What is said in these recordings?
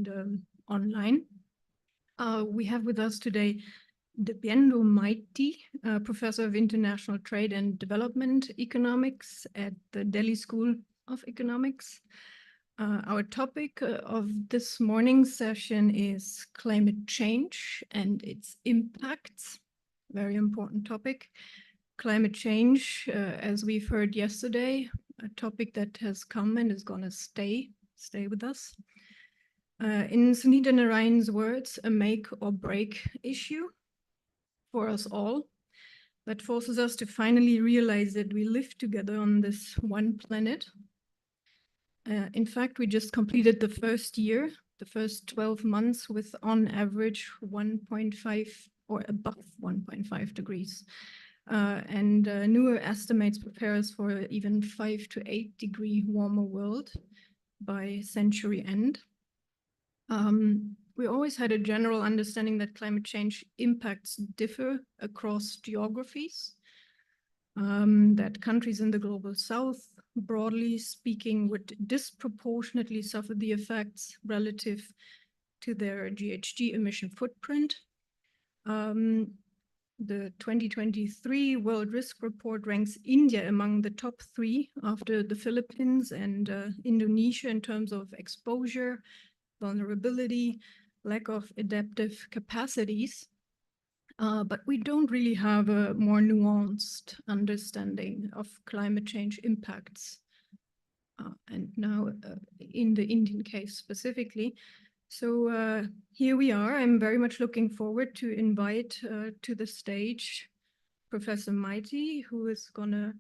and online. We have with us today Dibyendo Maiti, Professor of International Trade and Development Economics at the Delhi School of Economics. Our topic of this morning's session is climate change and its impacts. Very important topic. Climate change, as we've heard yesterday, a topic that has come and is going to stay with us. In Sunita Narayan's words, a make or break issue for us all that forces us to finally realize that we live together on this one planet. In fact, we just completed the first year, the first 12 months with on average 1.5 or above 1.5 degrees. Newer estimates prepare us for even 5 to 8 degree warmer world by century end. We always had a general understanding that climate change impacts differ across geographies, that countries in the global south, broadly speaking, would disproportionately suffer the effects relative to their GHG emission footprint. The 2023 World Risk Report ranks India among the top 3 after the Philippines and Indonesia in terms of exposure, vulnerability, lack of adaptive capacities. But we don't really have a more nuanced understanding of climate change impacts. And now in the Indian case specifically. So here we are. I'm very much looking forward to invite to the stage Professor Maiti, who is going to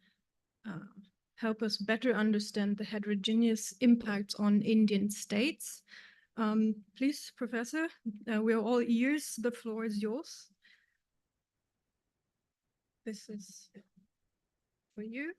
help us better understand the heterogeneous impacts on Indian states. Please, Professor, we're all ears. The floor is yours. This is for you.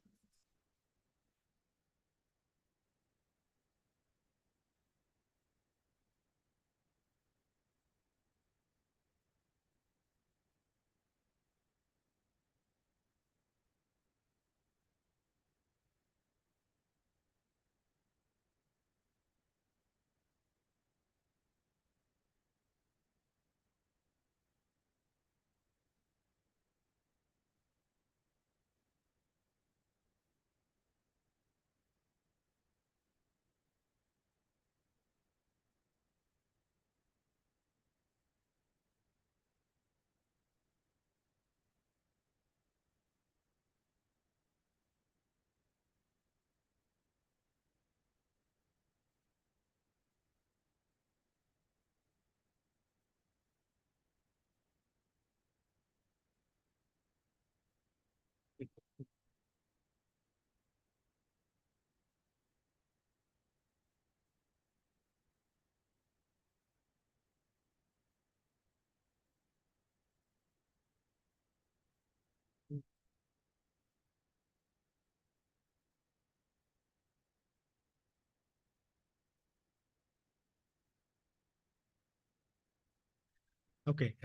Okay.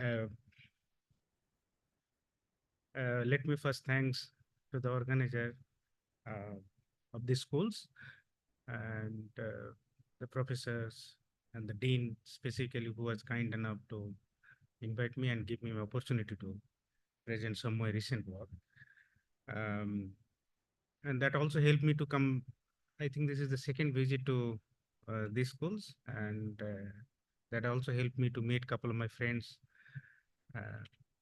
Let me first thanks to the organizer of these schools and the professors and the dean specifically, who was kind enough to invite me and give me an opportunity to present some of my recent work. And that also helped me to come. I think this is the second visit to these schools, and that also helped me to meet a couple of my friends.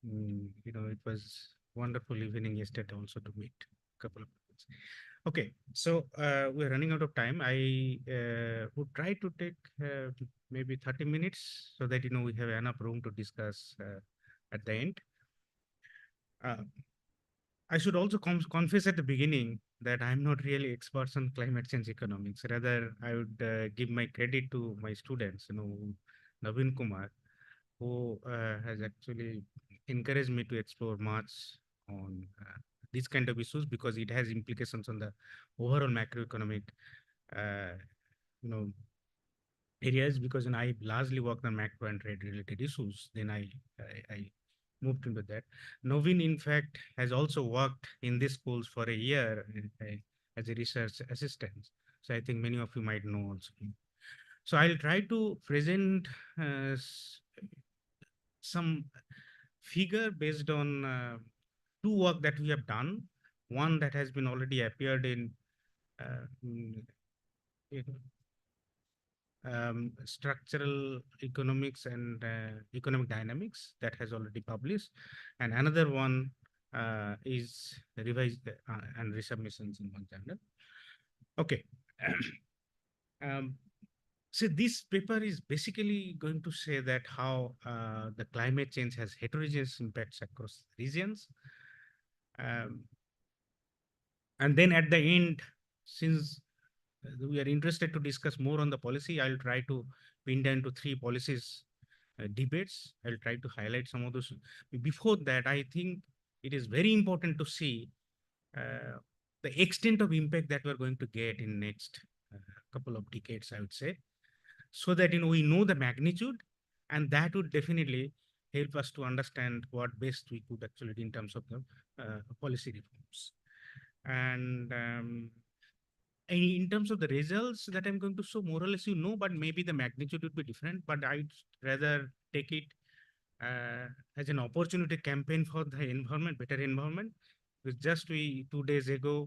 It was wonderful evening yesterday also to meet a couple of friends. Okay, so we're running out of time. I would try to take maybe 30 minutes so that we have enough room to discuss at the end. I should also confess at the beginning that I'm not really expert on climate change economics. Rather, I would give my credit to my students, Naveen Kumar, who has actually encouraged me to explore much on these kind of issues, because it has implications on the overall macroeconomic, areas. Because I largely worked on macro and trade related issues. Then I moved into that. Novin, in fact, has also worked in these schools for a year as a research assistant. So I think many of you might know also him. So I'll try to present some figure based on two work that we have done. One that has been already appeared in uh, mm, in, structural economics and economic dynamics that has already published, and another one is revised and resubmissions in one journal. Okay. um, so this paper is basically going to say that how the climate change has heterogeneous impacts across regions. Um, and then at the end, since we are interested to discuss more on the policy, I'll try to pin down to three policies debates. I'll try to highlight some of those. Before that, I think it is very important to see uh, the extent of impact that we're going to get in next couple of decades, I would say, so that we know the magnitude, and that would definitely help us to understand what best we could actually do in terms of the policy reforms. And in terms of the results that I'm going to show, more or less, but maybe the magnitude would be different. But I'd rather take it as an opportunity campaign for the environment, better environment. Because just 2 days ago,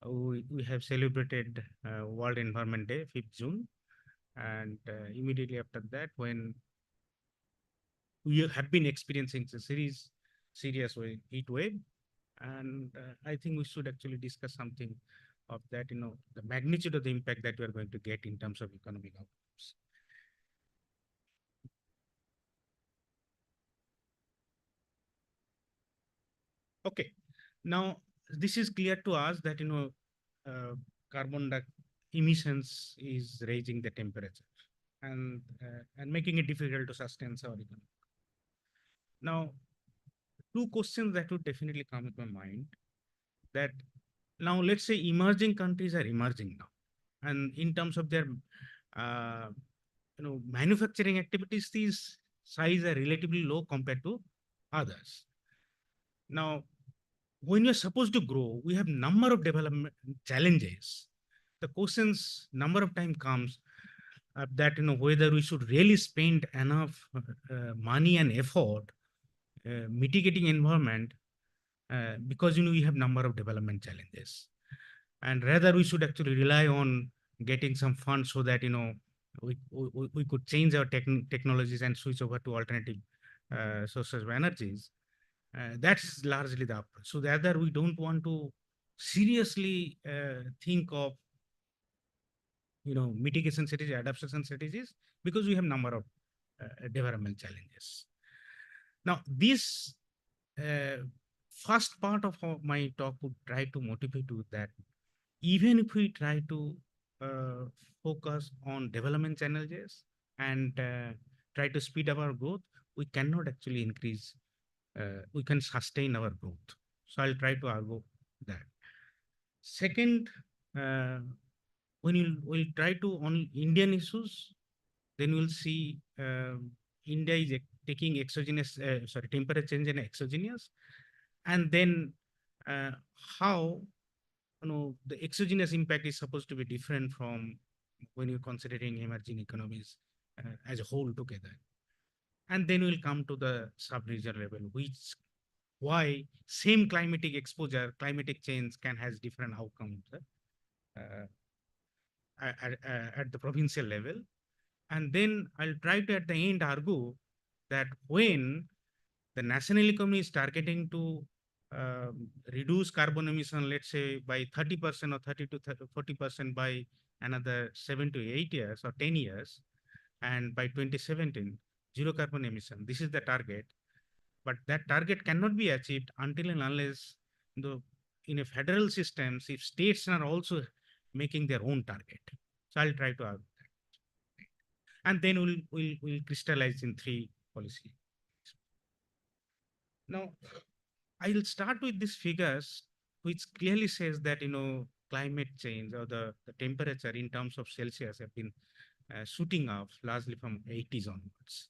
we have celebrated World Environment Day, 5th June. And immediately after that, when we have been experiencing a serious heat wave, and I think we should actually discuss something of that, the magnitude of the impact that we are going to get in terms of economic outcomes. Okay, now this is clear to us that uh, carbon emissions is raising the temperature and making it difficult to sustain our economy. Now, two questions that would definitely come to my mind, that now let's say emerging countries are emerging now, and in terms of their uh, manufacturing activities, these size are relatively low compared to others. Now, when you're supposed to grow, we have number of development challenges. The questions number of time comes that whether we should really spend enough money and effort mitigating environment, because we have number of development challenges, and rather we should actually rely on getting some funds so that we could change our technologies and switch over to alternative sources of energies. That's largely the approach. So rather we don't want to seriously think of mitigation strategies, adaptation strategies, because we have number of development challenges. Now this uh, first part of my talk would try to motivate you that even if we try to uh, focus on development challenges and try to speed up our growth, we cannot actually increase, we can sustain our growth. So I'll try to argue that. Second, uh, when you will try to on Indian issues, then we'll see India is taking exogenous, temperature change and exogenous, and then uh, how the exogenous impact is supposed to be different from when you're considering emerging economies as a whole together. And then we'll come to the sub-region level, which why same climatic exposure, climatic change can has different outcomes uh, at the provincial level. And then I'll try to at the end argue that when the national economy is targeting to reduce carbon emission, let's say by 30% or 30 to 40% by another 7 to 8 years or 10 years, and by 2017, zero carbon emission. This is the target, but that target cannot be achieved until and unless the in a federal systems, if states are also making their own target. So I'll try to argue that, and then we'll crystallize in three policy. Now, I'll start with these figures, which clearly says that climate change or the temperature in terms of Celsius have been shooting up largely from 80s onwards.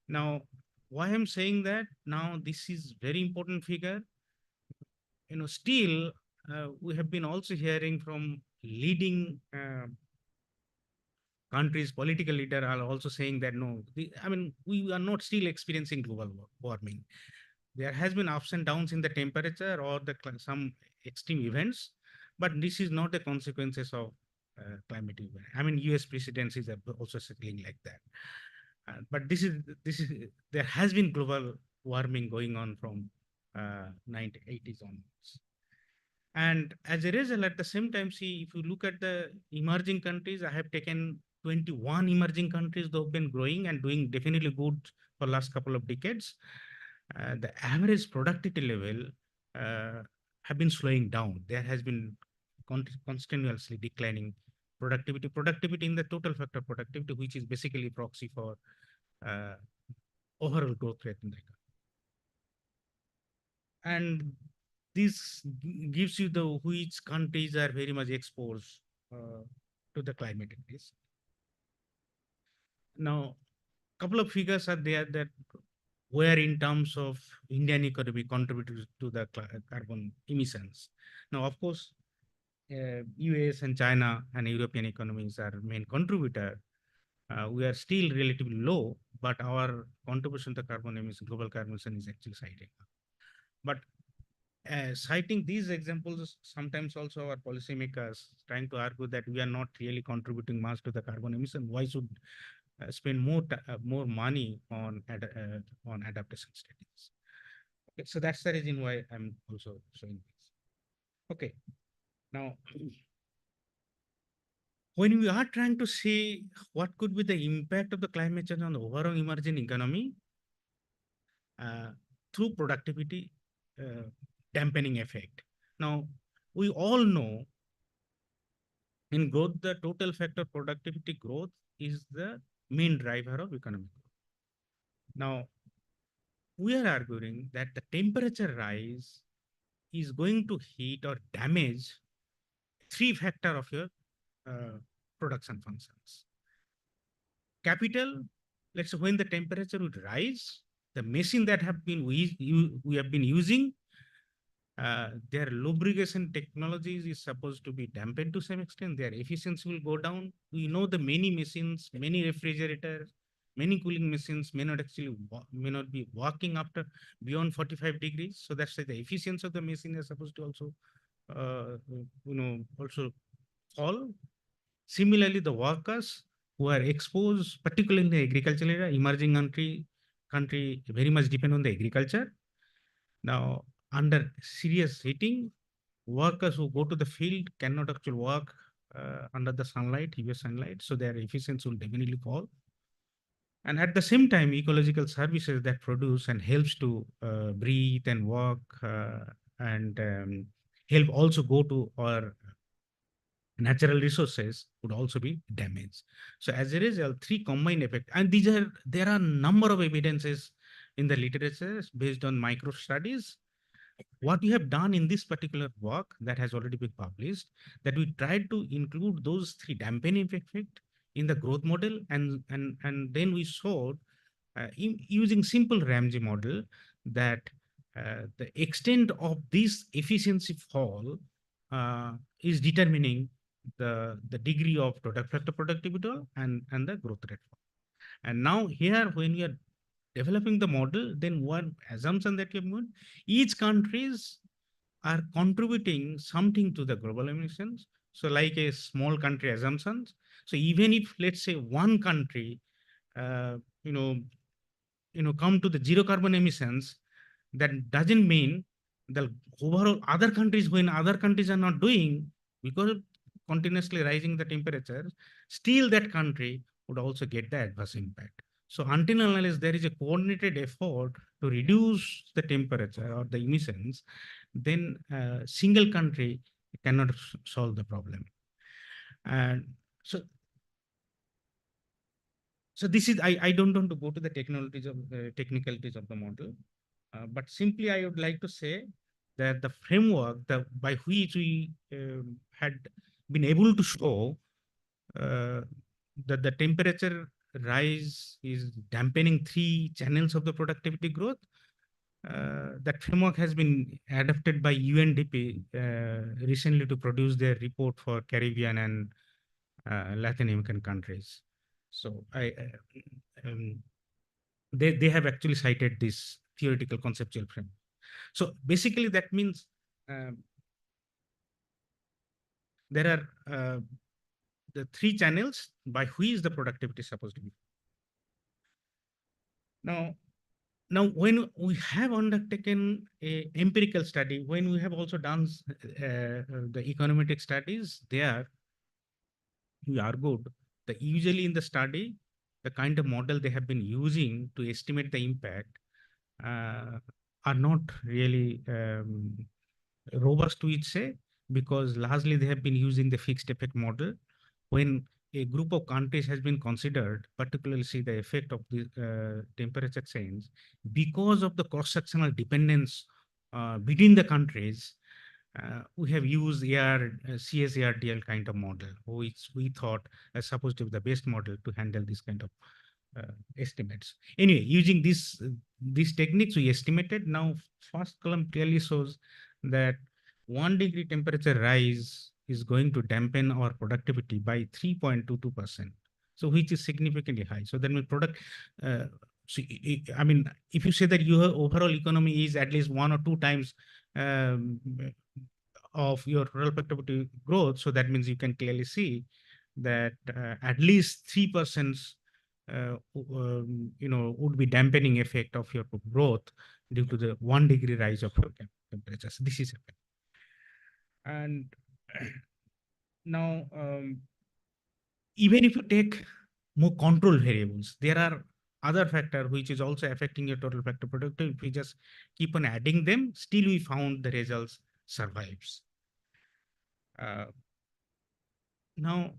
Now, why I'm saying that now this is very important figure. Still we have been also hearing from leading countries' political leader are also saying that no, I mean, we are not still experiencing global warming. There has been ups and downs in the temperature or some extreme events, but this is not the consequences of climate event. I mean, US presidencies are also settling like that. But this is there has been global warming going on from 1980s onwards. And as a result, at the same time, see, if you look at the emerging countries, I have taken 21 emerging countries that have been growing and doing definitely good for last couple of decades. The average productivity level have been slowing down. There has been continuously declining productivity. Productivity in the total factor productivity, which is basically proxy for uh, overall growth rate in the economy. And this gives you the which countries are very much exposed uh, to the climate increase. Now, couple of figures are there that where in terms of Indian economy contributed to the carbon emissions. Now, of course, US and China and European economies are main contributor. We are still relatively low, but our contribution to carbon emission, global carbon emission is actually citing. But citing these examples, sometimes also our policymakers trying to argue that we are not really contributing much to the carbon emission. Why should spend more money on adaptation studies? Okay, so that's the reason why I'm also showing this. Okay, now when we are trying to see what could be the impact of the climate change on the overall emerging economy uh, through productivity dampening effect. Now, we all know in growth, the total factor productivity growth is the main driver of economic growth. Now, we are arguing that the temperature rise is going to hit or damage three factor of your production functions. Capital, let's say when the temperature would rise, the machine that we have been using, their lubrication technologies is supposed to be dampened to some extent. Their efficiency will go down. We know the many machines, many refrigerators, many cooling machines may not actually may not be working after beyond 45 degrees. So that's why the efficiency of the machine is supposed to also, also fall. Similarly, the workers who are exposed, particularly in the agricultural area, emerging country very much depend on the agriculture. Now, under serious heating, workers who go to the field cannot actually work under the sunlight, UV sunlight, so their efficiency will definitely fall. And at the same time, ecological services that produce and helps to breathe and work and help also go to our natural resources would also be damaged. So as a result, three combined effect, and there are number of evidences in the literature based on micro studies. What we have done in this particular work that has already been published, that we tried to include those three dampening effect in the growth model, and then we showed using simple Ramsey model that the extent of this efficiency fall is determining the degree of total factor productivity and the growth rate. And now here, when we are developing the model, then one assumption that you have made, each countries are contributing something to the global emissions. So like a small country assumptions. So even if, let's say, one country, uh, you know, come to the zero carbon emissions, that doesn't mean the overall other countries, when other countries are not doing, because of continuously rising the temperatures, still that country would also get the adverse impact. So until and unless there is a coordinated effort to reduce the temperature or the emissions, then a single country cannot solve the problem. And so this is, I don't want to go to the technicalities of the model, but simply I would like to say that the framework by which we had been able to show uh, that the temperature rise is dampening three channels of the productivity growth. That framework has been adopted by UNDP recently to produce their report for Caribbean Latin American countries. So they have actually cited this theoretical conceptual frame. So basically, that means um, there are the three channels by which the productivity is supposed to be. Now, when we have undertaken a empirical study, when we have also done the econometric studies, there we argued that usually in the study, the kind of model they have been using to estimate the impact uh, are not really robust, we say, because largely they have been using the fixed effect model. When a group of countries has been considered, particularly see the effect of the temperature change, because of the cross-sectional dependence between the countries, we have used CSARDL kind of model, which we thought is supposed to be the best model to handle this kind of estimates. Anyway, using these techniques, we estimated. Now, first column clearly shows that 1 degree temperature rise is going to dampen our productivity by 3.22%. So, which is significantly high. So, then we product. So, I mean, if you say that your overall economy is at least 1 or 2 times um, of your total productivity growth, so that means you can clearly see that at least 3% would be dampening effect of your growth due to the 1 degree rise of your temperatures. This is happening. And now, even if you take more control variables, there are other factor which is also affecting your total factor productivity. If we just keep on adding them, still we found the results survives. Uh, now,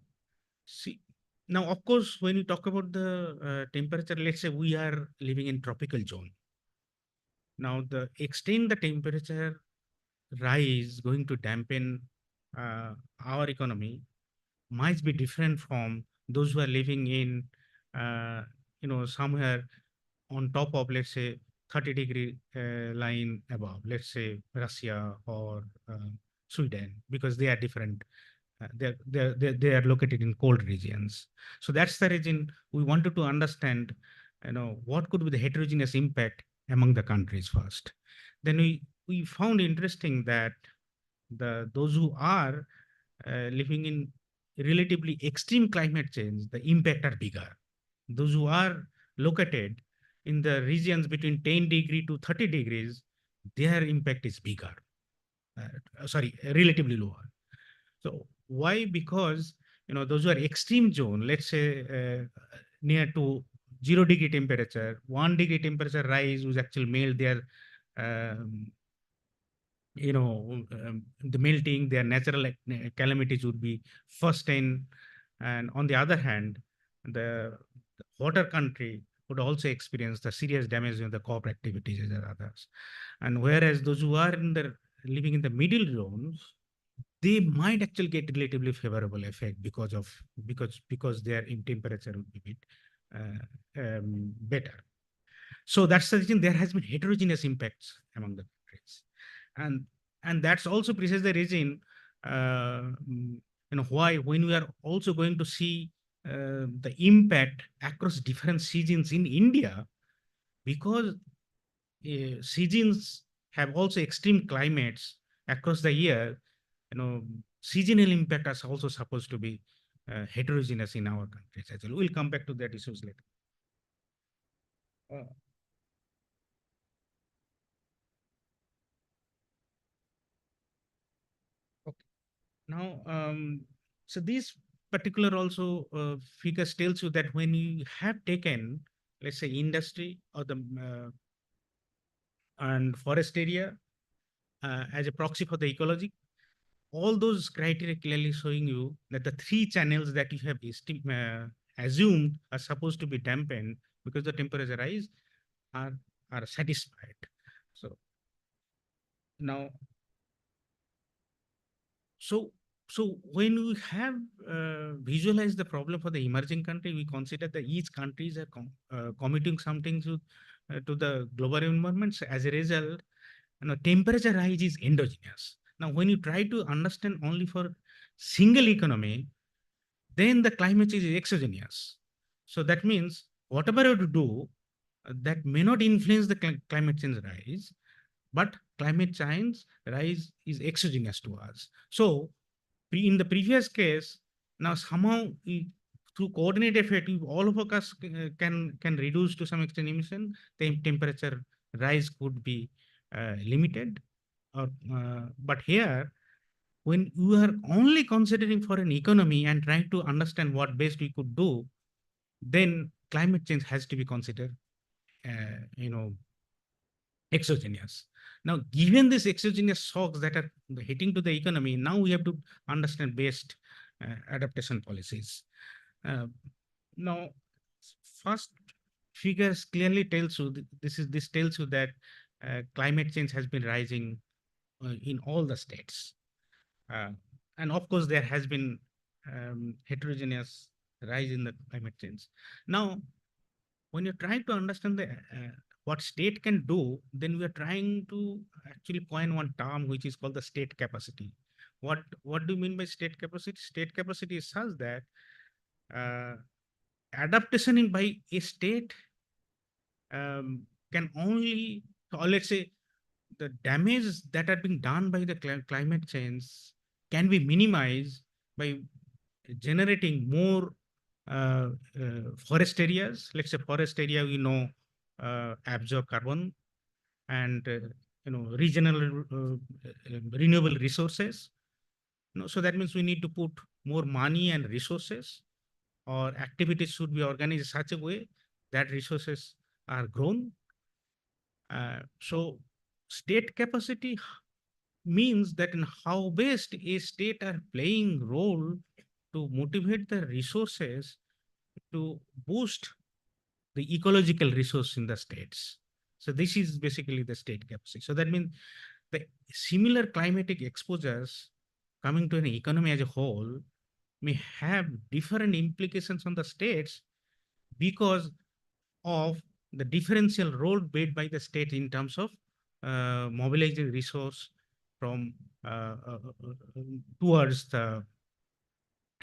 see, now of course, when you talk about the temperature, let's say we are living in tropical zone. Now, the extent the temperature rise going to dampen our economy might be different from those who are living in, somewhere on top of, let's say, 30-degree line above, let's say Russia or Sweden, because they are different. They are located in cold regions. So that's the reason we wanted to understand, what could be the heterogeneous impact among the countries first. Then we found interesting that those who are living in relatively extreme climate change, the impact are bigger. Those who are located in the regions between 10 degree to 30 degrees, their impact is bigger. Sorry, relatively lower. So why? Because those who are extreme zone, let's say near to 0 degree temperature, 1 degree temperature rise was actually made their um, the melting, their natural calamities would be first in. And on the other hand, the hotter country would also experience the serious damage in the crop activities and others. And whereas those who are living in the middle zones, they might actually get relatively favorable effect because their in temperature would be bit better. So that's the reason there has been heterogeneous impacts among the countries, and that's also precisely the reason why when we are also going to see the impact across different seasons in India, because seasons have also extreme climates across the year. Seasonal impact is also supposed to be heterogeneous in our countries as well. We'll come back to that issues later. Uh, okay. Now, so these particular also figures tells you that when you have taken, let's say, industry or the and forest area as a proxy for the ecology, all those criteria clearly showing you that the three channels that you have assumed are supposed to be dampened because the temperature rise are satisfied. So now, so when we have visualized the problem for the emerging country, we consider that each countries are committing something to the global environments. As a result, temperature rise is endogenous. Now, when you try to understand only for single economy, then the climate change is exogenous. So that means whatever you do, that may not influence the climate change rise, but climate change rise is exogenous to us. So in the previous case, now somehow through coordinated effort, if all of us can reduce to some extent emission, the temperature rise could be limited. But here, when you are only considering for an economy and trying to understand what best we could do, then climate change has to be considered, you know, exogenous. Now, given these exogenous shocks that are hitting to the economy, now we have to understand best adaptation policies. Uh, Now, first figures clearly tells you this tells you that climate change has been rising in all the states. Uh, and of course, there has been heterogeneous rise in the climate change. Now, when you're trying to understand what state can do, then we are trying to actually coin one term which is called the state capacity. What do you mean by state capacity? State capacity is such that uh, adaptation in by a state can only, or let's say, the damage that are being done by the climate change can be minimized by generating more forest areas. Let's say forest area, we know, absorb carbon, and regional renewable resources. So that means we need to put more money and resources, or activities should be organized in such a way that resources are grown. So state capacity means that in how best a state are playing role to motivate the resources to boost the ecological resource in the states. So this is basically the state capacity. So that means the similar climatic exposures coming to an economy as a whole may have different implications on the states because of the differential role played by the state in terms of mobilizing resource from towards the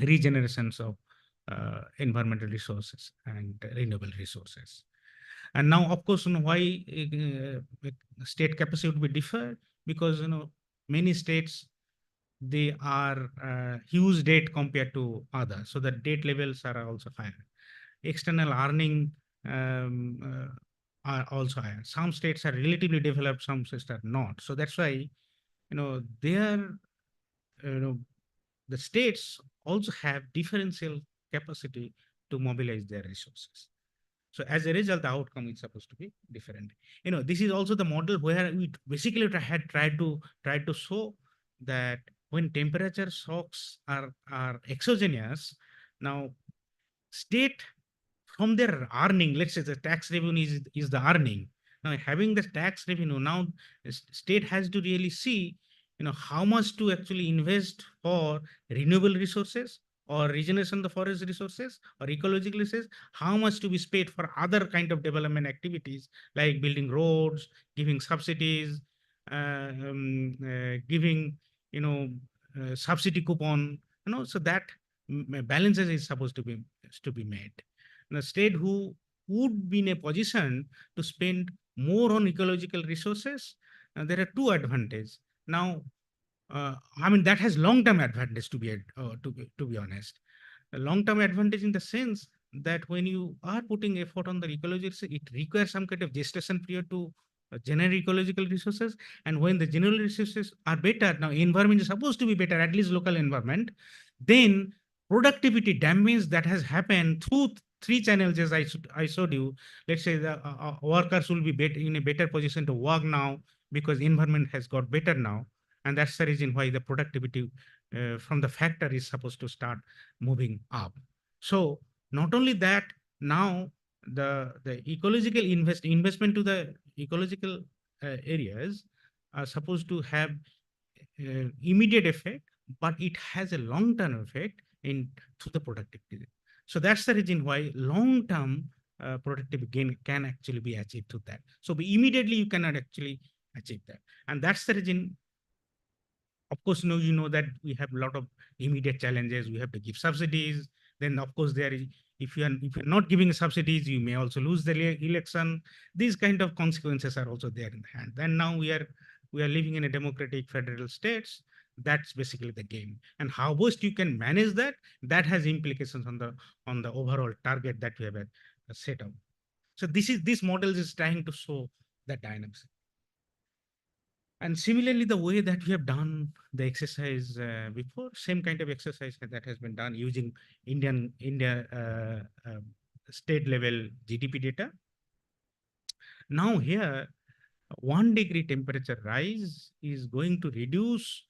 regenerations of environmental resources and renewable resources. And now, of course, why state capacity would be differ, because many states, they are huge debt compared to others, so the debt levels are also higher. External earning are also higher. Some states are relatively developed, some states are not. So that's why they are the states also have differential capacity to mobilize their resources. So as a result, the outcome is supposed to be different. This is also the model where we basically had tried to show that when temperature shocks are exogenous, now state from their earning, let's say the tax revenue is the earning. Now having the tax revenue, now state has to really see, how much to actually invest for renewable resources or regeneration of the forest resources or ecological resources, how much to be spent for other kind of development activities like building roads, giving subsidies, giving, subsidy coupon, so that balances is supposed to be made. The state who would be in a position to spend more on ecological resources, there are two advantages. Now, I mean, that has long-term advantage to be honest. A long-term advantage in the sense that when you are putting effort on the ecology, it requires some kind of gestation period to generate ecological resources. And when the general resources are better, now environment is supposed to be better, at least local environment, then productivity damage that has happened through three channels as I showed you. Let's say the workers will be better in a better position to work now because environment has got better now, and that's the reason why the productivity from the factor is supposed to start moving up. So not only that, now the ecological investment to the ecological areas are supposed to have immediate effect, but it has a long-term effect in to the productivity. So that's the reason why long-term productivity gain can actually be achieved to that. So immediately you cannot actually achieve that, and that's the reason. Of course, you know that we have a lot of immediate challenges. We have to give subsidies. then of course there is, if you're not giving subsidies, you may also lose the election. These kind of consequences are also there in hand. And now we are living in a democratic federal states. That's basically the game. And how best you can manage that, that has implications on the overall target that we have set up. So this model is trying to show the dynamics. And similarly, the way that we have done the exercise before, same kind of exercise that has been done using India state level GDP data. Now here, 1 degree temperature rise is going to reduce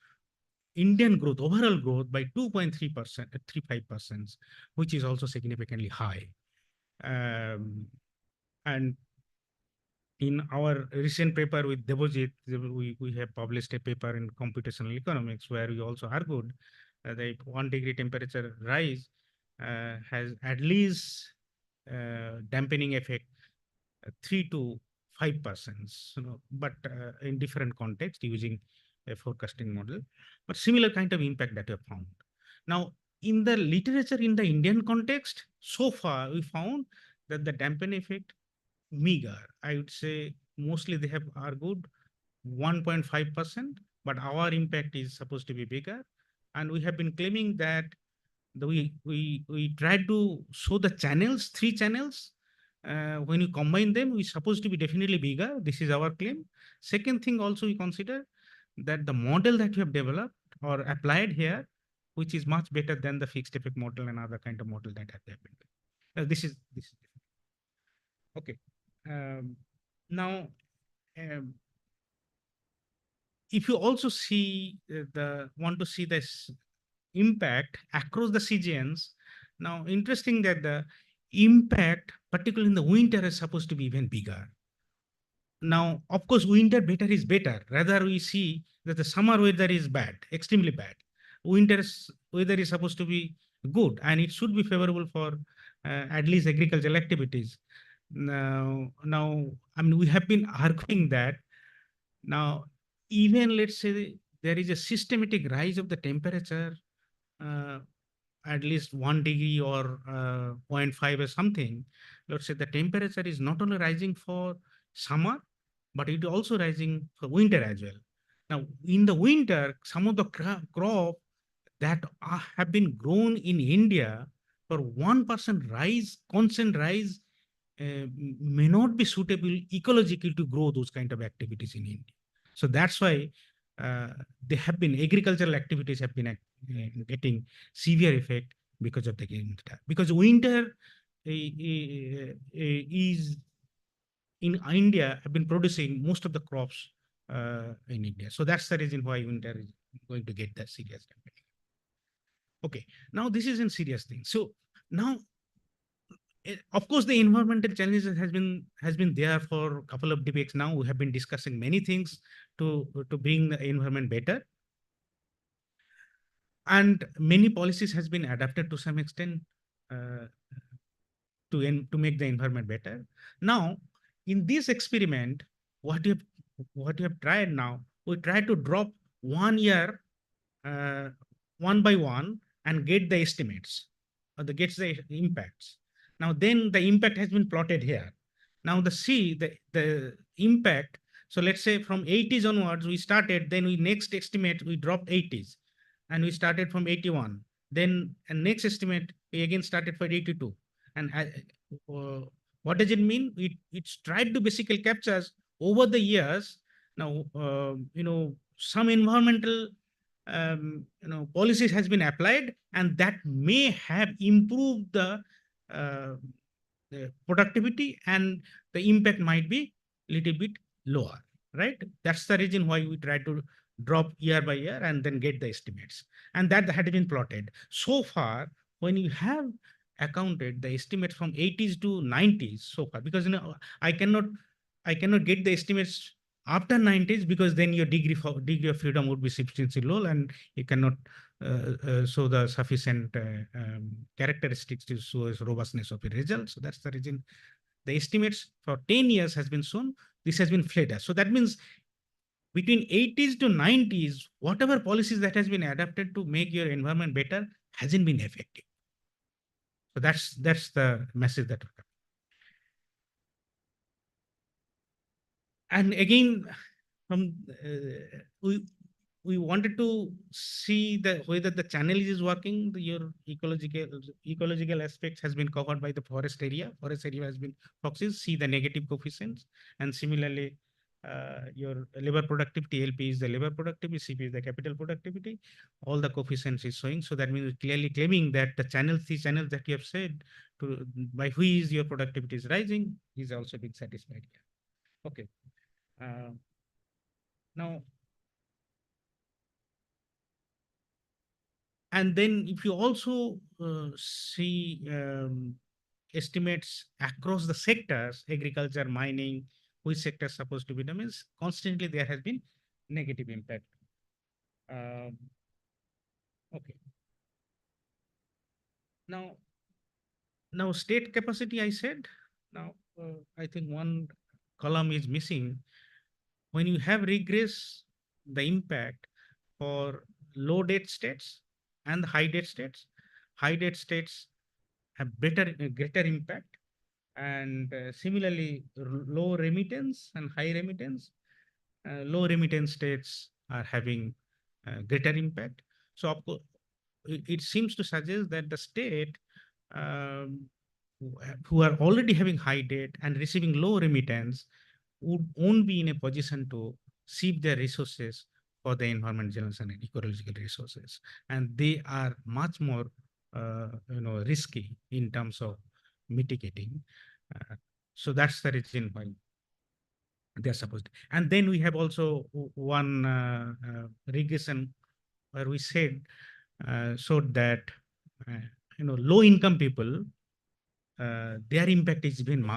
Indian growth, overall growth by 2.3%, 35%, which is also significantly high. And in our recent paper with Debojit, we have published a paper in computational economics where we also argued that 1 degree temperature rise has at least dampening effect 3 to 5%, but in different context using a forecasting model, but similar kind of impact that we have found. Now, in the literature in the Indian context, so far we found that the dampening effect meager. I would say mostly they have argued 1.5%, but our impact is supposed to be bigger. And we have been claiming that we tried to show the channels, 3 channels. When you combine them, we supposed to be definitely bigger. This is our claim. Second thing also we consider that the model that we have developed or applied here, which is much better than the fixed effect model and other kind of model that have been. This is okay. Um, Now, um, if you also see want to see this impact across the seasons, now interesting that the impact, particularly in the winter, is supposed to be even bigger. Now, of course, winter better is better. Rather, we see that the summer weather is bad, extremely bad. Winter's weather is supposed to be good, and it should be favorable for at least agricultural activities. Now, I mean, we have been arguing that now, even let's say there is a systematic rise of the temperature, uh, at least 1 degree or 0.5 or something. Let's say the temperature is not only rising for summer, but it also rising for winter as well. Now, in the winter, some of the crop that have been grown in India for 1% rise, constant rise, may not be suitable ecologically to grow those kind of activities in India. So that's why they have been agricultural activities have been getting severe effect because of the winter. Because winter is in India have been producing most of the crops in India. So that's the reason why winter is going to get that serious damage. Okay, now this is a serious thing. So now of course, the environmental challenges has been there for a couple of debates now. We have been discussing many things to bring the environment better, and many policies has been adapted to some extent uh, to make the environment better. Now, in this experiment, what you have tried now, we try to drop 1 year uh, one by one and get the estimates or the gets the impacts. Now then the impact has been plotted here. Now the impact. So let's say from 80s onwards we started, then we next estimate we dropped 80s and we started from 81. Then and next estimate we again started for 82. And what does it mean? It's tried to basically capture over the years. Now some environmental policies has been applied, and that may have improved uh, the productivity, and the impact might be little bit lower, right? That's the reason why we try to drop year by year and then get the estimates, and that had been plotted so far. When you have accounted the estimates from 80s to 90s so far, because i cannot I cannot get the estimates after 90s, because then your degree of freedom would be substantially low, and you cannot show the sufficient characteristics to show robustness of the result. So that's the reason the estimates for 10 years has been shown. This has been flatter. So that means between 80s to 90s, whatever policies that has been adapted to make your environment better hasn't been effective. So that's the message that. And again, from we wanted to see the whether the channel is working. Your ecological aspects has been covered by the forest area. Forest area has been foxes. See the negative coefficients, and similarly, your labor productivity LP is the labor productivity, CP is the capital productivity. All the coefficients is showing. So that means clearly claiming that the channels, these channels that you have said to by which your productivity is rising is also being satisfied here. Okay. Uh, Now, and then if you also see estimates across the sectors, agriculture, mining, which sector is supposed to be, that means constantly there has been negative impact. Um, okay. Now, now state capacity, I said. Now, I think one column is missing. When you have regress, the impact for low debt states and high debt states have greater impact, and similarly low remittance and high remittance, low remittance states are having greater impact. So of course, it seems to suggest that the state um, who are already having high debt and receiving low remittance won't be in a position to shift their resources for the environment generation and ecological resources, and they are much more risky in terms of mitigating. So that's the reason why they're supposed. And then we have also one regression where we said showed that low income people, their impact is been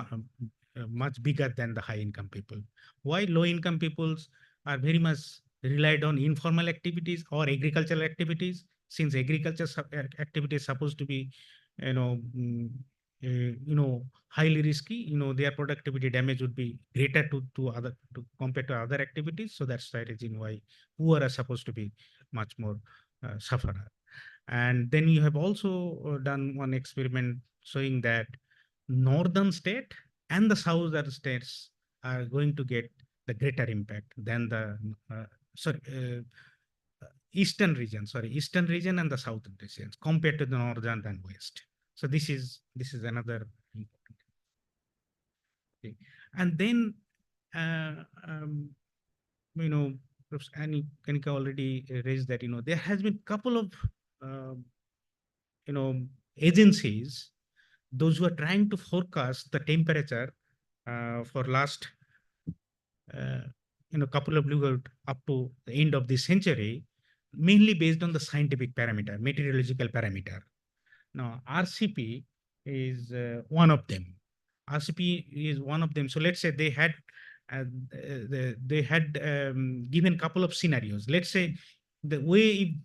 much bigger than the high income people. Why? Low income peoples are very much relied on informal activities or agricultural activities, since agriculture activity is supposed to be, you know, mm, highly risky. Their productivity damage would be greater to compared to other activities. So that's the reason why poor are supposed to be much more sufferer. And then you have also done one experiment showing that northern state and the southern states are going to get the greater impact than the uh, sorry eastern region and the southern regions compared to the northern and west. So this is another important thing. And then uh, um, you know Professor Annie Kanika already raised that there has been couple of uh, you know agencies, those who are trying to forecast the temperature for last uh, couple of years up to the end of this century, mainly based on the scientific parameter, meteorological parameter. Now RCP is one of them. RCP is one of them. So let's say they had given couple of scenarios. Let's say the way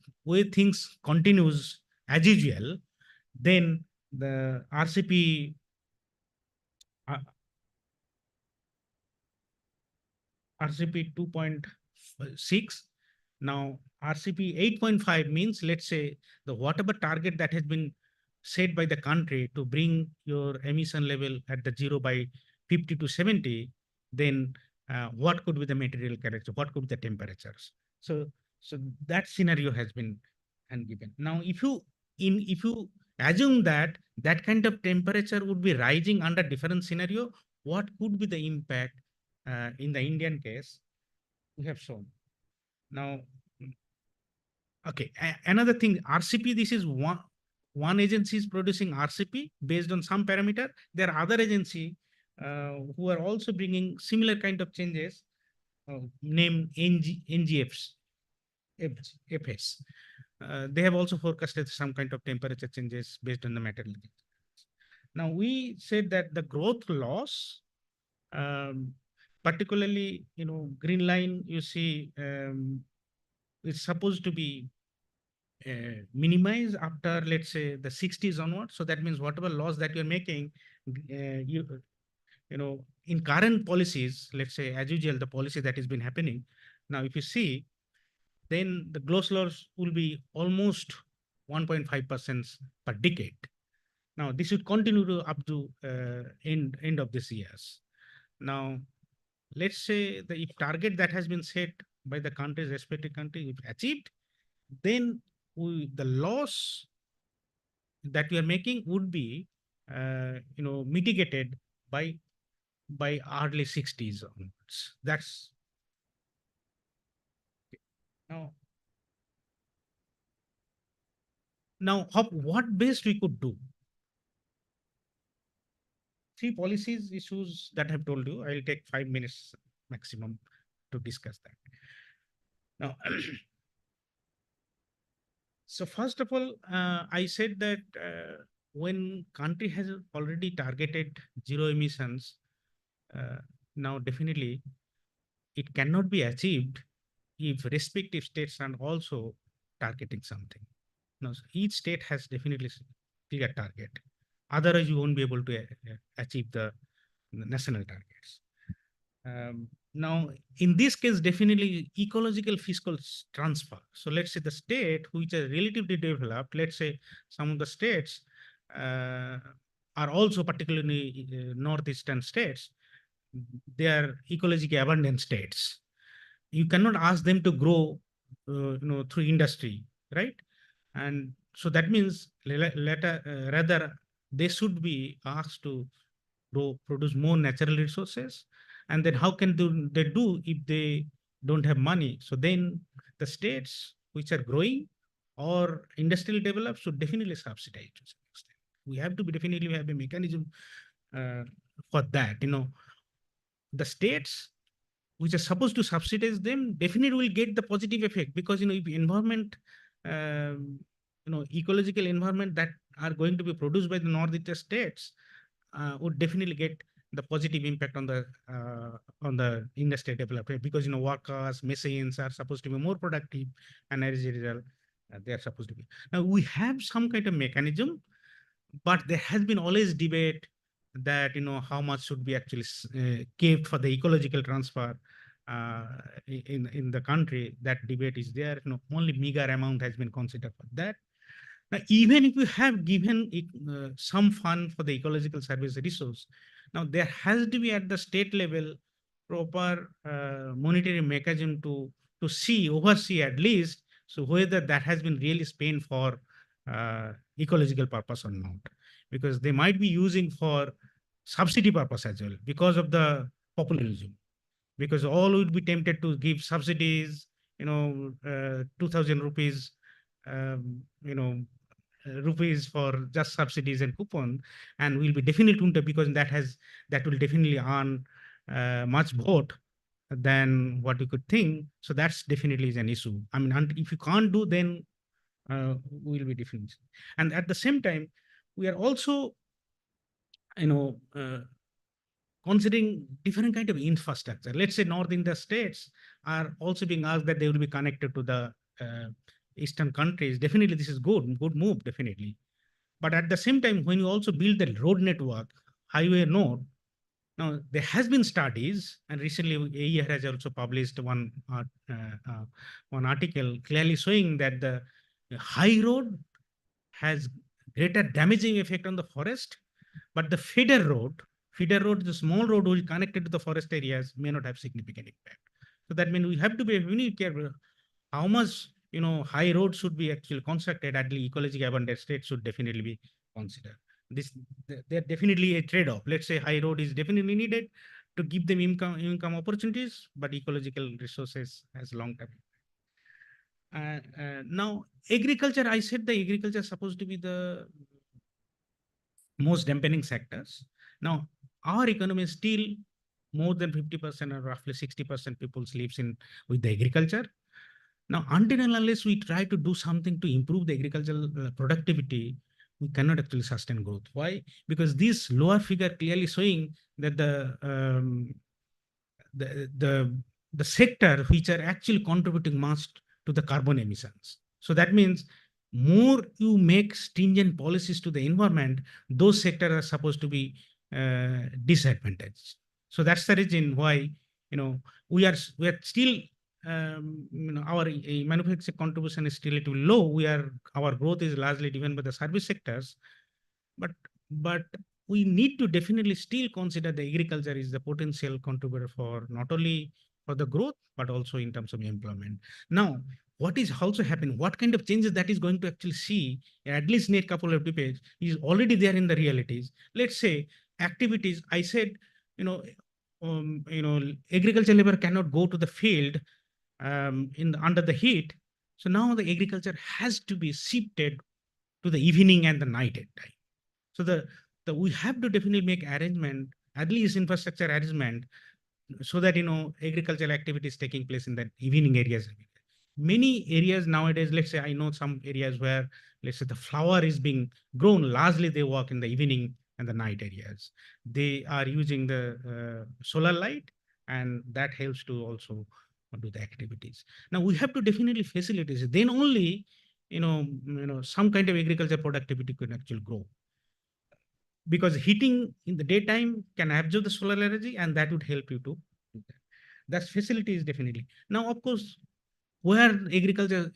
things continues as usual, then the RCP uh, RCP 2.6. Now RCP 8.5 means, let's say, the whatever target that has been set by the country to bring your emission level at the zero by 50 to 70, then what could be the material character? What could be the temperatures? So so that scenario has been and given. Now if you assume that that kind of temperature would be rising under different scenario, what could be the impact in the Indian case we have shown. Now, okay, another thing, RCP, this is one agency is producing RCP based on some parameter. There are other agency who are also bringing similar kind of changes, named NGFs, FS. They have also forecasted some kind of temperature changes based on the material. Now, we said that the growth loss, um, particularly, green line, you see, is supposed to be minimized after, let's say, the 60s onward. So that means whatever loss that you're making, in current policies, let's say, as usual, the policy that has been happening. Now, if you see, then the gross loss will be almost 1.5% per decade. Now, this should continue to up to end of this years. Now, let's say the if target that has been set by the countries, respective country, if achieved, then the loss that we are making would be, mitigated by early 60s onwards. That's now. Now, what best we could do? Three policies issues that I've told you. I'll take 5 minutes maximum to discuss that. Now, so first of all, I said that when country has already targeted zero emissions, uh, now definitely it cannot be achieved if respective states are also targeting something. Now, so each state has definitely clear target. Otherwise, you won't be able to achieve the national targets. Now, in this case, definitely ecological fiscal transfer. So let's say the state which are relatively developed, let's say some of the states are also particularly northeastern states, they are ecologically abundant states. You cannot ask them to grow, through industry, right? And so that means rather they should be asked to produce more natural resources. And then how can they do if they don't have money? So then the states which are growing or industrially developed should definitely subsidize to some extent. We have to be definitely have a mechanism uh, for that. The states which are supposed to subsidize them definitely will get the positive effect, because if environment, ecological environment that are going to be produced by the northeastern states would definitely get the positive impact on the industry development, because workers, machines are supposed to be more productive, and as a result, they are supposed to be. Now we have some kind of mechanism, but there has been always debate that how much should be actually kept for the ecological transfer uh, in the country. That debate is there. Only meager amount has been considered for that. Now, even if you have given some fund for the ecological service resource, now there has to be at the state level proper monetary mechanism to oversee at least, so whether that has been really spent for ecological purpose or not, because they might be using for subsidy purpose as well because of the populism, because all would be tempted to give subsidies, 2000 rupees, um, you know rupees for just subsidies and coupon, and will be definitely because that will definitely earn much vote than what we could think. So that's definitely is an issue. I mean, if you can't do, then will be different. And at the same time, we are also, you know, uh, considering different kind of infrastructure. Let's say North India states are also being asked that they will be connected to the eastern countries. Definitely, this is good move, definitely. But at the same time, when you also build the road network, highway node, now there has been studies, and recently AER has also published one article clearly showing that the high road has greater damaging effect on the forest, but the feeder road, the small road which is connected to the forest areas may not have significant impact. So that means we have to be really careful how much high road should be actually constructed at the ecological abundant state should definitely be considered. This there definitely a trade-off. Let's say high road is definitely needed to give them income opportunities, but ecological resources has long term. Now agriculture, I said the agriculture is supposed to be the most dampening sectors. Now, our economy is still more than 50% or roughly 60% people lives in with the agriculture. Now, until and unless we try to do something to improve the agricultural productivity, we cannot actually sustain growth. Why? Because this lower figure clearly showing that the the sector which are actually contributing most to the carbon emissions. So that means more you make stringent policies to the environment, those sectors are supposed to be disadvantaged. So that's the reason why we are still our manufacturing contribution is still little low. Our growth is largely driven by the service sectors. but but we need to definitely still consider the agriculture is the potential contributor for not only for the growth but also in terms of employment. Now, what is also happening, what kind of changes that is going to actually see at least next couple of decades is already there in the realities. Let's say activities, I said, you know, agriculture labor cannot go to the field under the heat. So now the agriculture has to be shifted to the evening and the night at time. So the we have to definitely make arrangement, at least infrastructure arrangement, so that agricultural activities taking place in the evening areas. Many areas nowadays, let's say I know some areas where, let's say, the flower is being grown, largely they work in the evening and the night areas. They are using the solar light, and that helps to also do the activities. Now we have to definitely facilitate, then only some kind of agriculture productivity can actually grow, because heating in the daytime can absorb the solar energy, and that would help you to do that. That's facility is definitely. Now, of course, where agriculture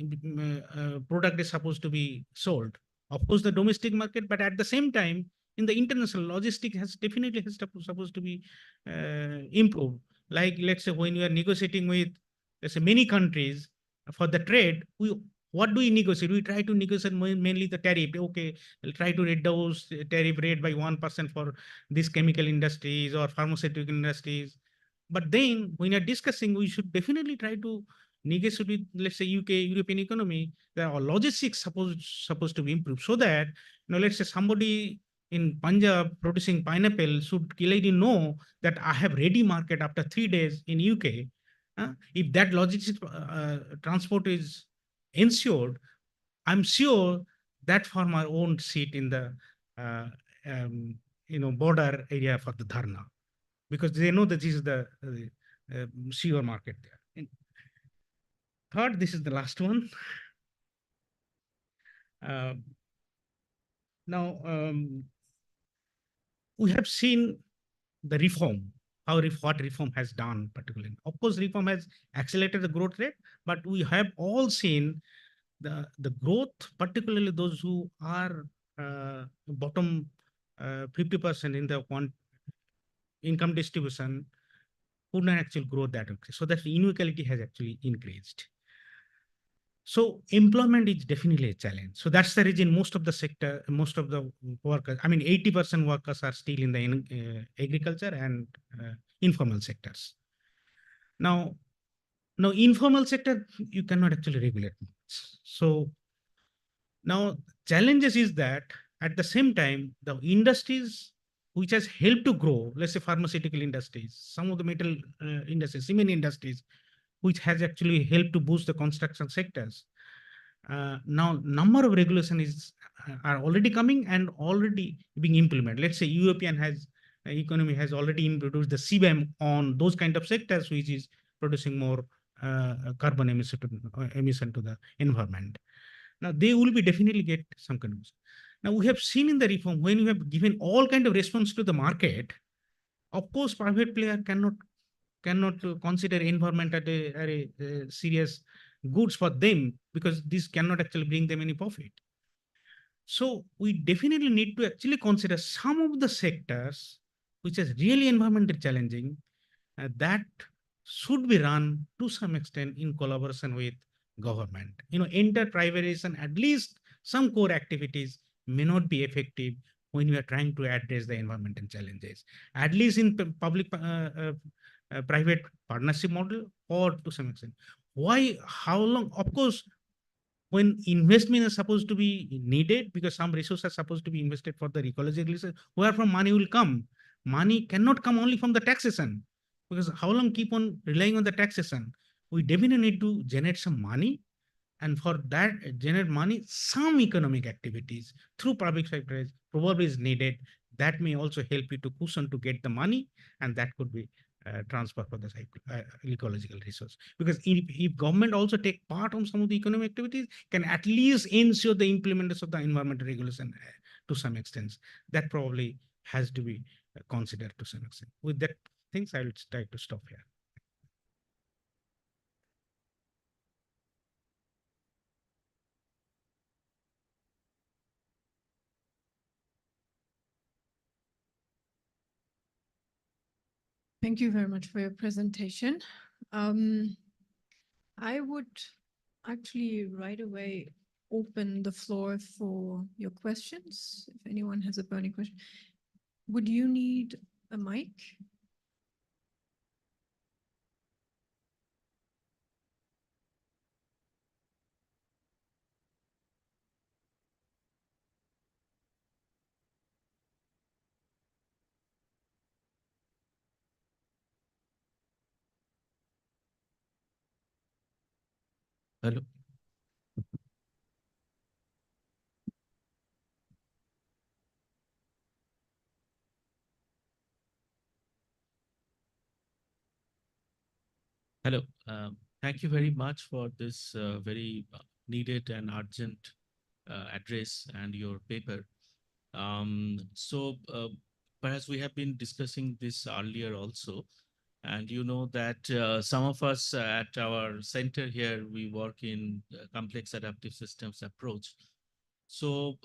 product is supposed to be sold, of course the domestic market, but at the same time in the international logistic has definitely supposed to be improved. Like, let's say, when you are negotiating with, let's say, many countries for the trade, we what do we negotiate? We try to negotiate mainly the tariff. Okay, we'll try to reduce the tariff rate by 1% for these chemical industries or pharmaceutical industries. But then when you're discussing, we should definitely try to negotiate with, let's say, UK, European economy, that our logistics supposed to be improved, so that, let's say somebody in Punjab producing pineapple should clearly know that I have ready market after 3 days in UK. If that logistics transport is ensured, I'm sure that farmer won't sit in the uh, border area for the dharna, because they know that this is the sure market there. And third, this is the last one. Uh, Now, we have seen the reform, what reform has done particularly. Of course, reform has accelerated the growth rate, but we have all seen the growth, particularly those who are bottom 50% in the one income distribution, could not actually grow that. Okay. So that inequality has actually increased. So employment is definitely a challenge. So that's the reason most of the sector, most of the workers, I mean, 80% workers are still in the agriculture and informal sectors. Now, informal sector, you cannot actually regulate. So now challenges is that at the same time, the industries which has helped to grow, let's say pharmaceutical industries, some of the metal industries, cement industries, which has actually helped to boost the construction sectors. Now, number of regulation is are already coming and already being implemented. Let's say European has economy has already introduced the CBAM on those kind of sectors, which is producing more carbon emission to the environment. Now, they will be definitely get some contribution. Now, we have seen in the reform, when you have given all kind of response to the market, of course, private player cannot consider environment at a serious goods for them, because this cannot actually bring them any profit. So we definitely need to actually consider some of the sectors which is really environmentally challenging, that should be run to some extent in collaboration with government. Enter privatization, at least some core activities may not be effective when we are trying to address the environmental challenges, at least in public private partnership model, or to some extent. Why? How long? Of course, when investment is supposed to be needed, because some resources are supposed to be invested for the ecological research, where from money will come? Money cannot come only from the taxation, because how long keep on relying on the taxation? We definitely need to generate some money, and for that generate money, some economic activities through public sector probably is needed. That may also help you to cushion to get the money, and that could be transfer for the ecological resource. Because if government also take part on some of the economic activities, can at least ensure the implementation of the environmental regulation to some extent. That probably has to be considered to some extent. With that things, I will try to stop here. Thank you very much for your presentation. I would actually right away open the floor for your questions. If anyone has a burning question, would you need a mic? Hello. Hello. Thank you very much for this very needed and urgent address and your paper. So perhaps we have been discussing this earlier also, and you know that some of us at our center here, we work in complex adaptive systems approach. So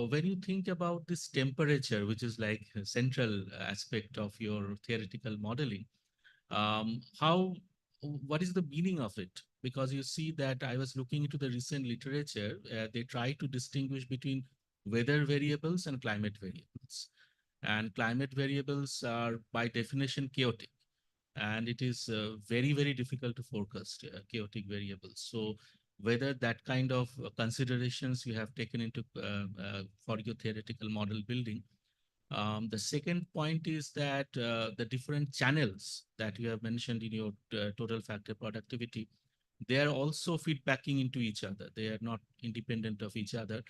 when you think about this temperature, which is like a central aspect of your theoretical modeling, how what is the meaning of it? Because you see that I was looking into the recent literature, they try to distinguish between weather variables and climate variables. And climate variables are by definition chaotic, and it is very, very difficult to forecast chaotic variables. So whether that kind of considerations you have taken into for your theoretical model building. The second point is that the different channels that you have mentioned in your total factor productivity, they are also feedbacking into each other. They are not independent of each other.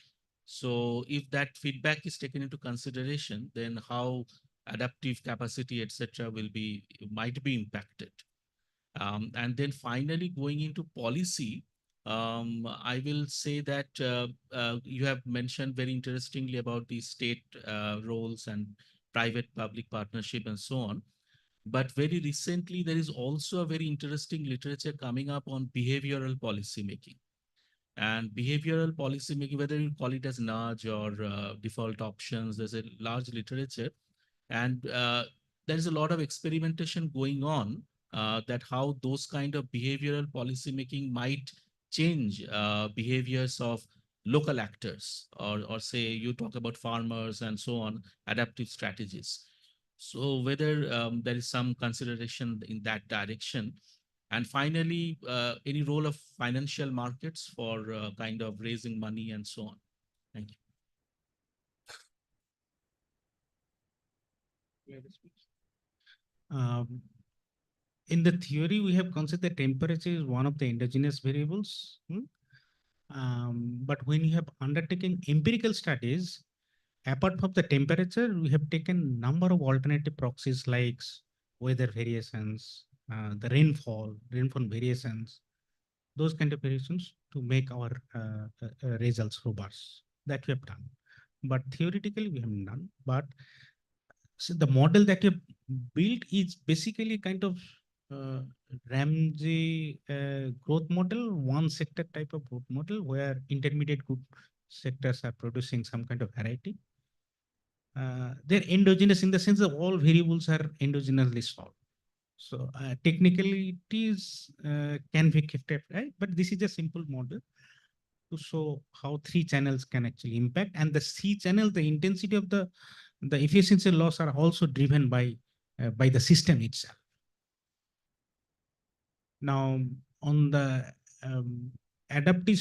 So if that feedback is taken into consideration, then how adaptive capacity, etc., might be impacted. And then finally, going into policy, I will say that you have mentioned very interestingly about the state roles and private-public partnership and so on. But very recently, there is also a very interesting literature coming up on behavioral policy making. And behavioral policy making, whether you call it as nudge or default options, there's a large literature, and there's a lot of experimentation going on that how those kind of behavioral policy making might change behaviors of local actors, or say you talk about farmers and so on, adaptive strategies. So whether there is some consideration in that direction. And finally, any role of financial markets for kind of raising money and so on. Thank you. Um, in the theory, we have considered temperature is one of the endogenous variables. But when you have undertaken empirical studies, apart from the temperature, we have taken number of alternative proxies like weather variations, the rainfall variations, those kind of variations to make our results robust. That we have done. But theoretically, we have none. But so the model that you built is basically kind of uh, Ramsey growth model, one sector type of growth model where intermediate group sectors are producing some kind of variety. They're endogenous in the sense that all variables are endogenously solved. So technically it is can be kept up, right? But this is a simple model to show how three channels can actually impact, and the C channel, the intensity of the efficiency loss are also driven by the system itself. Now, on the adaptive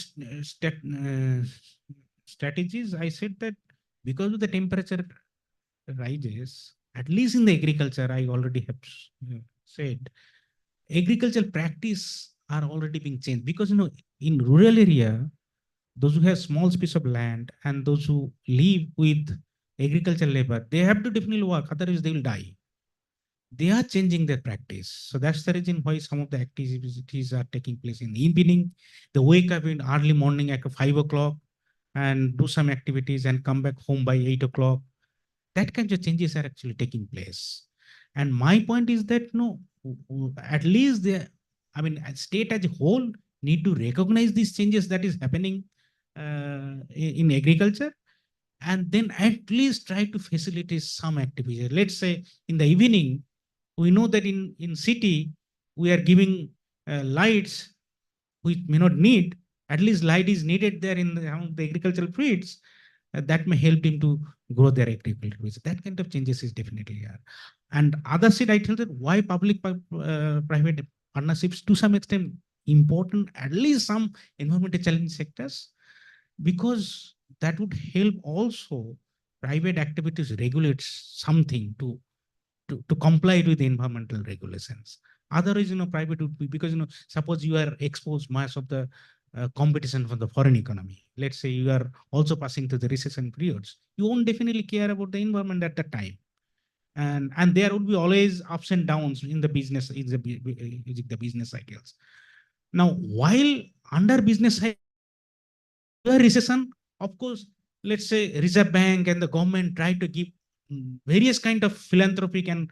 strategies, I said that because of the temperature rises, at least in the agriculture, I already have said, agricultural practice are already being changed because in rural area, those who have small space of land and those who live with agricultural labor, they have to definitely work, otherwise they will die. They are changing their practice. So that's the reason why some of the activities are taking place in the evening. They wake up in early morning at 5 o'clock and do some activities and come back home by 8 o'clock. That kind of changes are actually taking place. And my point is that no, at least state as a whole need to recognize these changes that is happening in agriculture, and then at least try to facilitate some activity. Let's say in the evening, We know that in city, we are giving lights we may not need, at least light is needed there in the agricultural fields, that may help him to grow their agriculture. That kind of changes is definitely here. And other side, I tell that why private partnerships to some extent important, at least some environmental challenge sectors, because that would help also private activities regulate something to comply with the environmental regulations. Otherwise, private would be, because, suppose you are exposed much of the competition from the foreign economy. Let's say you are also passing through the recession periods. You won't definitely care about the environment at that time. And there would be always ups and downs in the business, in the business cycles. Now, while under business recession, of course, let's say Reserve Bank and the government try to give various kind of philanthropic and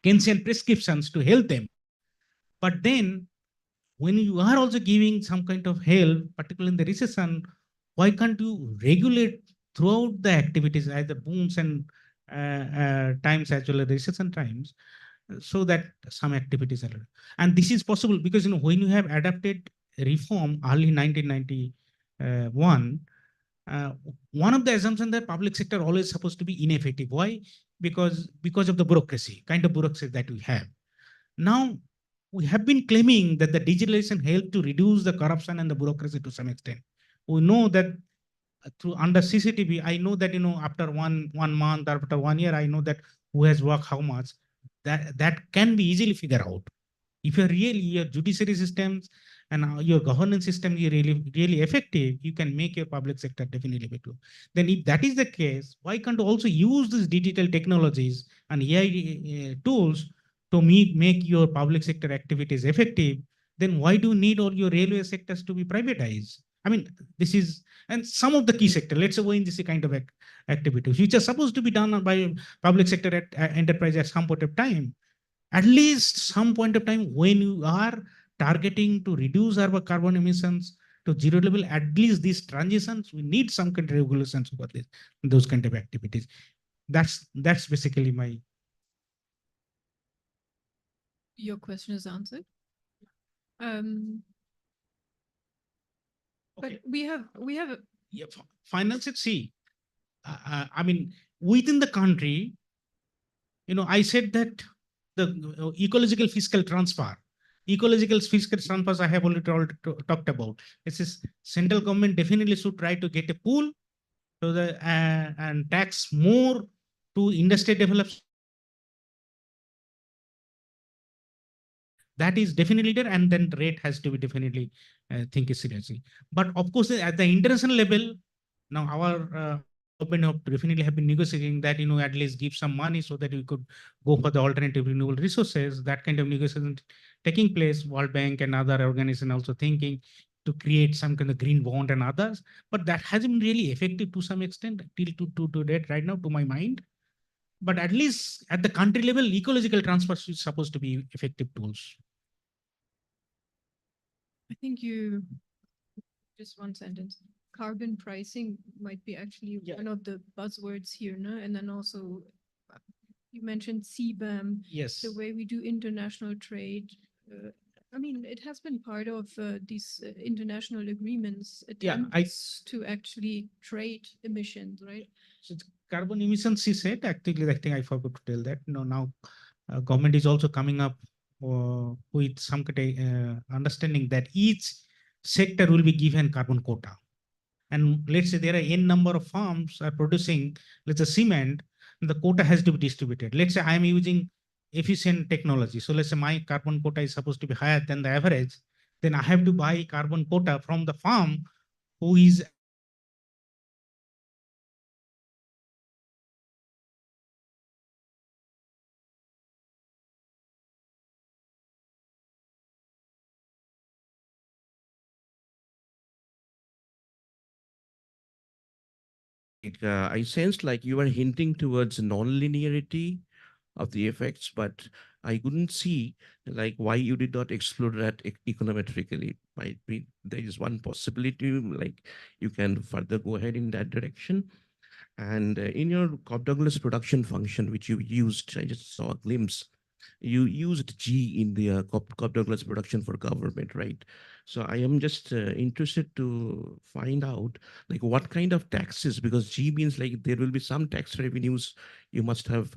Keynesian prescriptions to help them. But then, when you are also giving some kind of help, particularly in the recession, why can't you regulate throughout the activities, either booms and times as well as recession times, so that some activities are, and this is possible because when you have adapted reform early 1991, uh, one of the assumptions that public sector always supposed to be ineffective. Why? Because of the bureaucracy, kind of bureaucracy that we have now. We have been claiming that the digitalization helped to reduce the corruption and the bureaucracy to some extent. We know that through under CCTV, I know that after one month or after 1 year, I know that who has worked how much. That can be easily figured out. If you're really your judiciary systems and your governance system is really effective, you can make your public sector definitely better. Then if that is the case, why can't you also use these digital technologies and AI tools to make your public sector activities effective? Then why do you need all your railway sectors to be privatized? I mean, this is, and some of the key sector, let's say in this kind of activities, which are supposed to be done by public sector enterprise at some point of time, at least some point of time when you are targeting to reduce our carbon emissions to zero level, at least these transitions, we need some kind of regulations over this, those kind of activities. That's basically my. Your question is answered. Um, Okay. But we have Yeah, finance at sea. I mean, within the country, I said that the ecological fiscal transfer, ecological fiscal transfers, I have already talked about. This is central government definitely should try to get a pool to the and tax more to industry development. That is definitely there, and then rate has to be definitely think it seriously. But of course, at the international level, now our government have definitely have been negotiating that at least give some money so that we could go for the alternative renewable resources. That kind of negotiation taking place. World Bank and other organizations also thinking to create some kind of green bond and others, but that hasn't been really effective to some extent till to date right now, to my mind. But at least at the country level, ecological transfer is supposed to be effective tools. I think you just one sentence. Carbon pricing might be actually Yeah. one of the buzzwords here, no? And then also you mentioned CBAM, Yes. the way we do international trade. I mean, it has been part of these international agreements, Yeah, attempts to actually trade emissions, right? So carbon emissions, she said, actually, I think I forgot to tell that. Now government is also coming up with some kind of understanding that each sector will be given carbon quota. And let's say there are n number of farms are producing, let's say cement, the quota has to be distributed. Let's say I'm using efficient technology. So let's say my carbon quota is supposed to be higher than the average. Then I have to buy carbon quota from the farm who is I sensed like you were hinting towards non-linearity of the effects, but I couldn't see like why you did not explore that econometrically. Might be there is one possibility, like you can further go ahead in that direction. And in your Cobb-Douglas production function, which you used, I just saw a glimpse, you used G in the Cobb-Douglas production for government, right? So I am just interested to find out like what kind of taxes, because G means like there will be some tax revenues you must have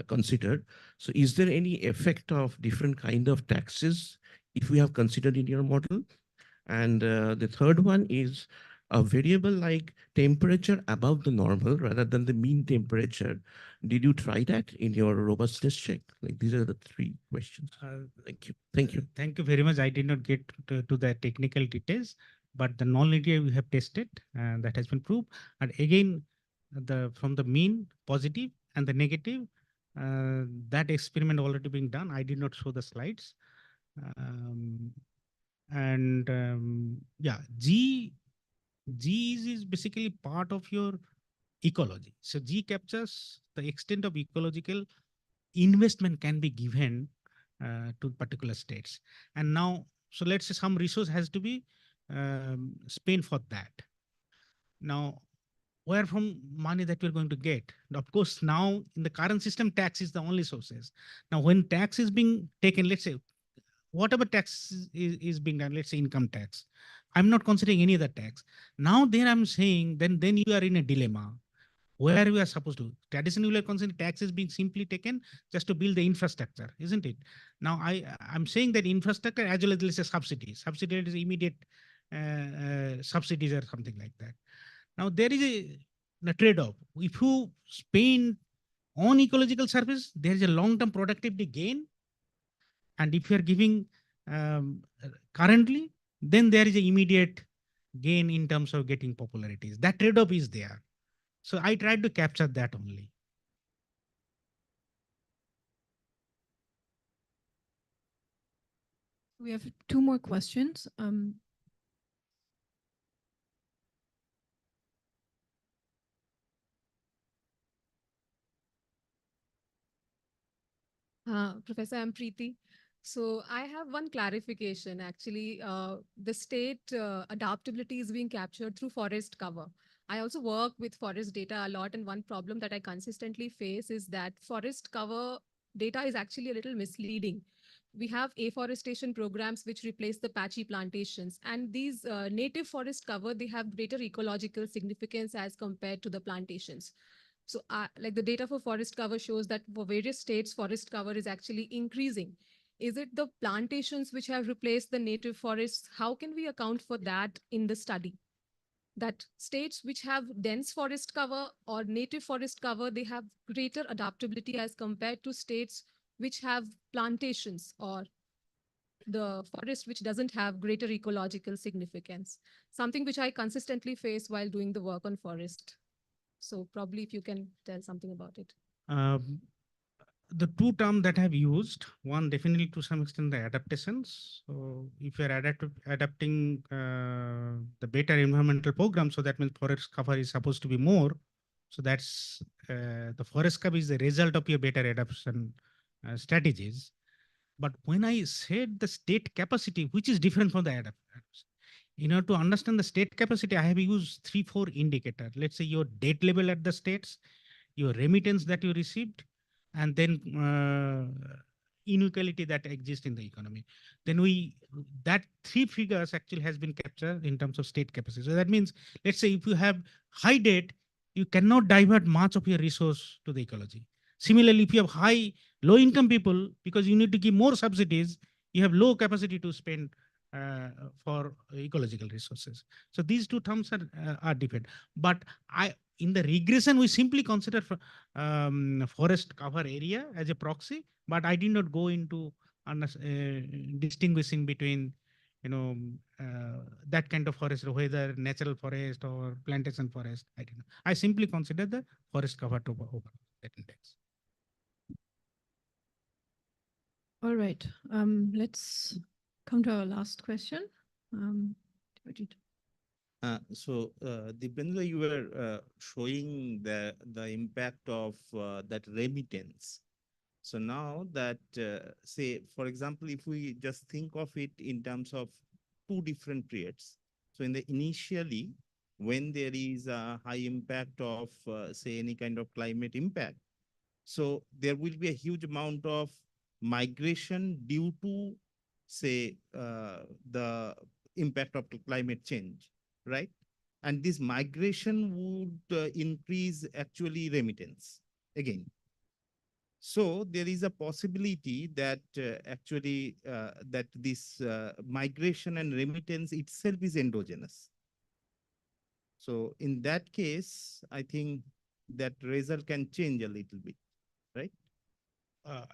considered. So is there any effect of different kind of taxes if we have considered in your model? And the third one is a variable like temperature above the normal rather than the mean temperature. Did you try that in your robustness check? Like these are the three questions. Thank you. Thank you. Thank you very much. I did not get to the technical details, but the nonlinear we have tested and that has been proved. And again, the from the mean positive and the negative, that experiment already being done. I did not show the slides. Um, and yeah, G is basically part of your ecology. So G captures the extent of ecological investment can be given to particular states. And now, so let's say some resource has to be spent for that. Now, where from money that we're going to get? Of course, now in the current system, tax is the only sources. Now, when tax is being taken, let's say whatever tax is being done, let's say income tax, I'm not considering any other tax. Now, there I'm saying, then you are in a dilemma where we are supposed to. Traditionally, we are considering taxes being simply taken just to build the infrastructure, isn't it? Now, I'm saying that infrastructure as well as let's say subsidies. Subsidy is immediate subsidies or something like that. Now, there is a trade-off. If you spend on ecological service, there is a long-term productivity gain. And if you are giving currently, then there is an immediate gain in terms of getting popularities. That trade-off is there. So I tried to capture that only. We have two more questions. Professor, I'm Preeti. So I have one clarification. Actually, the state adaptability is being captured through forest cover. I also work with forest data a lot, and one problem that I consistently face is that forest cover data is actually a little misleading. We have afforestation programs which replace the patchy plantations, and these native forest cover, they have greater ecological significance as compared to the plantations. So like the data for forest cover shows that for various states, forest cover is actually increasing. Is it the plantations which have replaced the native forests? How can we account for that in the study? That states which have dense forest cover or native forest cover, they have greater adaptability as compared to states which have plantations or the forest which doesn't have greater ecological significance. Something which I consistently face while doing the work on forest. So probably if you can tell something about it. Um, the two terms that I have used, one definitely to some extent the adaptations. So if you're adapting the better environmental program, so that means forest cover is supposed to be more. So that's the forest cover is the result of your better adaptation strategies. But when I said the state capacity, which is different from the adaptation, in order to understand the state capacity, I have used 3-4 indicators. Let's say your debt level at the states, your remittance that you received, and then inequality that exists in the economy. Then that three figures actually has been captured in terms of state capacity. So that means, let's say if you have high debt, you cannot divert much of your resource to the ecology. Similarly, if you have low income people, because you need to give more subsidies, you have low capacity to spend for ecological resources. So these two terms are different. But in the regression, we simply consider forest cover area as a proxy, but I did not go into distinguishing between, that kind of forest, whether natural forest or plantation forest. I didn't. I simply consider the forest cover to over that index. All right. Let's come to our last question. Timothy. Dipendra, you were showing the impact of that remittance. So now that, say, for example, if we just think of it in terms of two different periods. So in the initially, when there is a high impact of, say, any kind of climate impact. So there will be a huge amount of migration due to, say, the impact of climate change, right? And this migration would increase actually remittance again. So there is a possibility that actually that this migration and remittance itself is endogenous. So in that case, I think that result can change a little bit, right?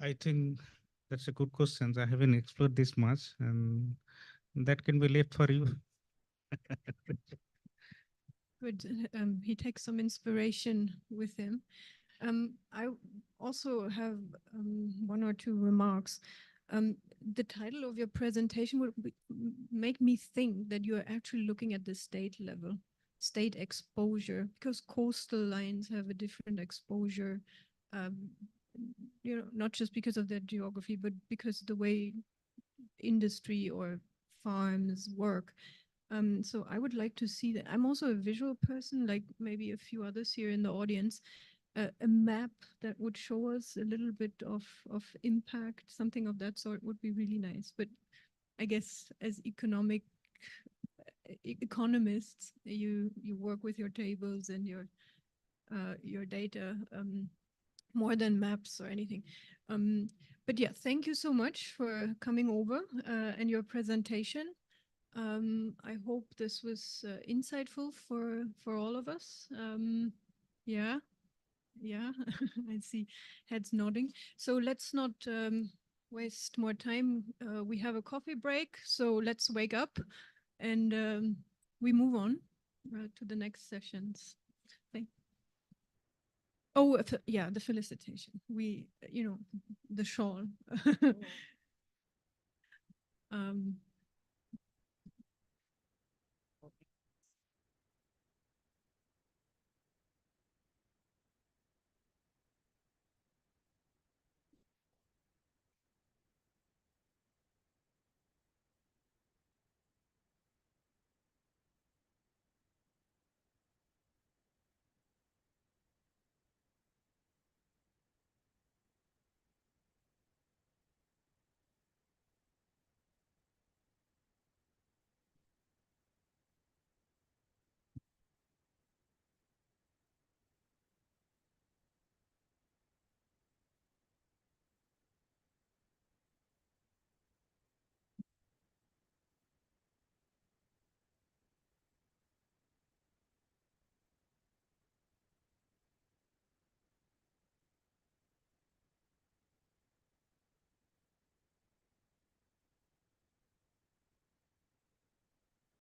I think that's a good question. I haven't explored this much, and that can be left for you. Good. He takes some inspiration with him. I also have one or two remarks. The title of your presentation would make me think that you're actually looking at the state level, state exposure, because coastal lines have a different exposure, not just because of their geography, but because the way industry or farms work. So I would like to see that. I'm also a visual person, like maybe a few others here in the audience. A map that would show us a little bit of impact, something of that sort would be really nice. But I guess as economists, you work with your tables and your data more than maps or anything. But yeah, thank you so much for coming over and your presentation. I hope this was insightful for all of us. Yeah. Yeah, I see heads nodding. So let's not waste more time. We have a coffee break, so let's wake up and we move on to the next sessions. Oh, yeah, the felicitation. The shawl.